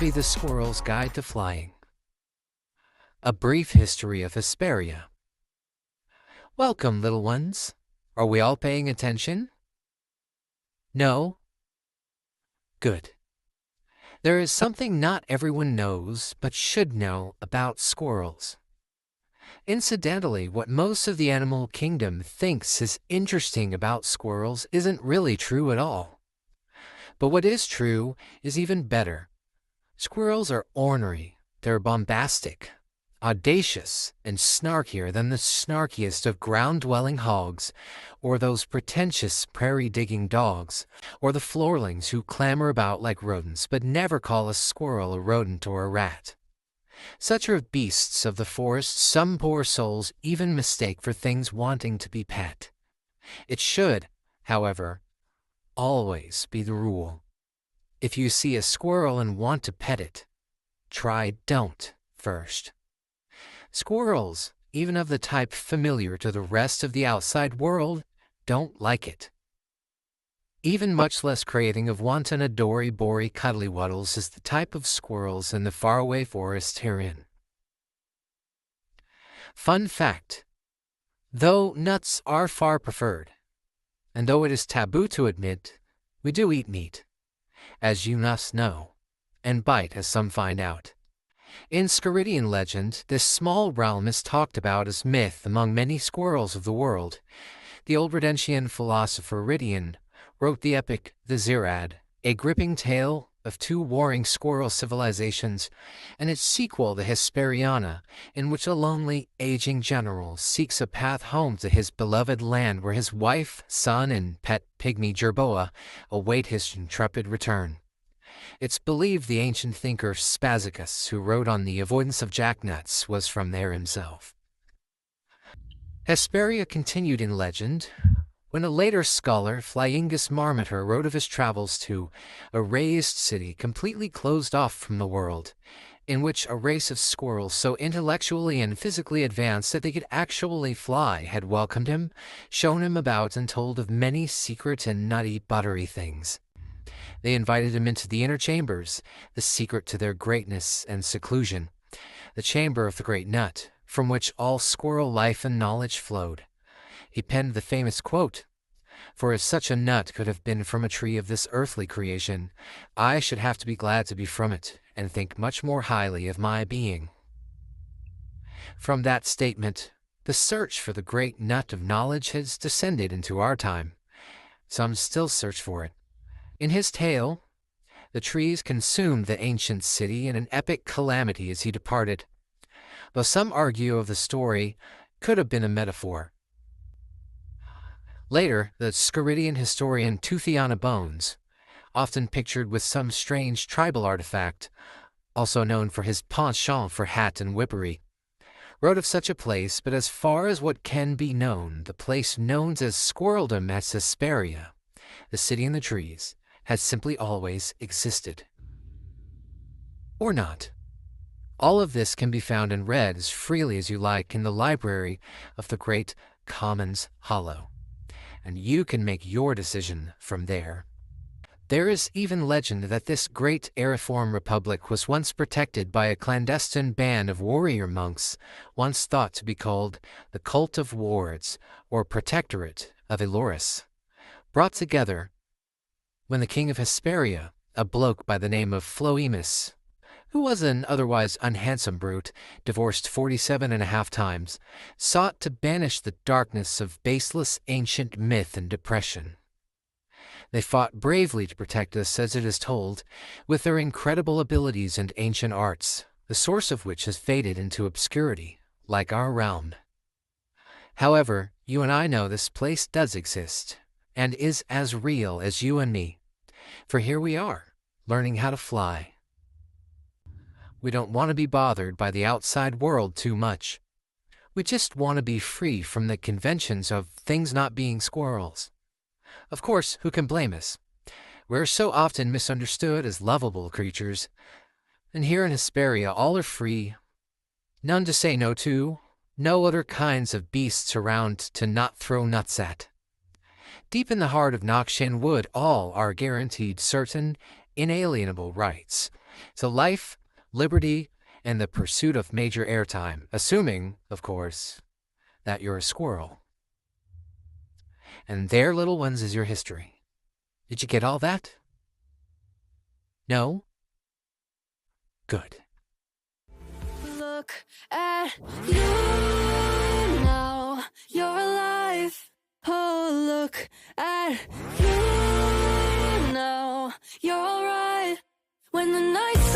be the Squirrel's Guide to Flying. A brief history of Hesperia. Welcome, little ones. Are we all paying attention? No? Good. There is something not everyone knows, but should know, about squirrels. Incidentally, what most of the animal kingdom thinks is interesting about squirrels isn't really true at all. But what is true is even better. Squirrels are ornery, they're bombastic, audacious, and snarkier than the snarkiest of ground-dwelling hogs, or those pretentious prairie-digging dogs, or the floorlings who clamber about like rodents but never call a squirrel a rodent or a rat. Such are beasts of the forest some poor souls even mistake for things wanting to be pet. It should, however, always be the rule. If you see a squirrel and want to pet it, try don't first. Squirrels, even of the type familiar to the rest of the outside world, don't like it. Even much less craving of wanton adory-bory cuddly-wuddles is the type of squirrels in the faraway forest herein. Fun fact: though nuts are far preferred, and though it is taboo to admit, we do eat meat, as you must know, and bite as some find out. In Skiridian legend, this small realm is talked about as myth among many squirrels of the world. The old Redentian philosopher Ridian wrote the epic The Zirad, a gripping tale of two warring squirrel civilizations, and its sequel the Hesperiana, in which a lonely, aging general seeks a path home to his beloved land where his wife, son, and pet pygmy jerboa await his intrepid return. It's believed the ancient thinker Spazicus, who wrote on the avoidance of jacknuts, was from there himself. Hesperia continued in legend when a later scholar, Flyingus Marmotter, wrote of his travels to a raised city completely closed off from the world, in which a race of squirrels so intellectually and physically advanced that they could actually fly had welcomed him, shown him about, and told of many secret and nutty buttery things. They invited him into the inner chambers, the secret to their greatness and seclusion, the chamber of the great nut, from which all squirrel life and knowledge flowed. He penned the famous quote, "For if such a nut could have been from a tree of this earthly creation, I should have to be glad to be from it, and think much more highly of my being." From that statement, the search for the great nut of knowledge has descended into our time. Some still search for it. In his tale, the trees consumed the ancient city in an epic calamity as he departed, though some argue of the story could have been a metaphor. Later, the Skiridian historian Toothiana Bones, often pictured with some strange tribal artifact, also known for his penchant for hat and whippery, wrote of such a place, but as far as what can be known, the place known as Squirreldom at Hesperia, the city in the trees, has simply always existed. Or not. All of this can be found and read as freely as you like in the library of the great Commons Hollow, and you can make your decision from there. There is even legend that this great aeriform republic was once protected by a clandestine band of warrior monks, once thought to be called the Cult of Wards, or Protectorate of Eloris, brought together when the king of Hesperia, a bloke by the name of Floemus, who was an otherwise unhandsome brute, divorced 47.5 times, sought to banish the darkness of baseless ancient myth and depression. They fought bravely to protect us, as it is told, with their incredible abilities and ancient arts, the source of which has faded into obscurity, like our realm. However, you and I know this place does exist, and is as real as you and me, for here we are, learning how to fly. We don't want to be bothered by the outside world too much. We just want to be free from the conventions of things not being squirrels. Of course, who can blame us? We're so often misunderstood as lovable creatures, and here in Hesperia all are free, none to say no to, no other kinds of beasts around to not throw nuts at. Deep in the heart of Nokshan Wood all are guaranteed certain, inalienable rights, So life, liberty, and the pursuit of major airtime, assuming, of course, that you're a squirrel. And their little ones is your history. Did you get all that? No? Good. Look at you now, you're alive. Oh, look at you now, you're alright. When the nights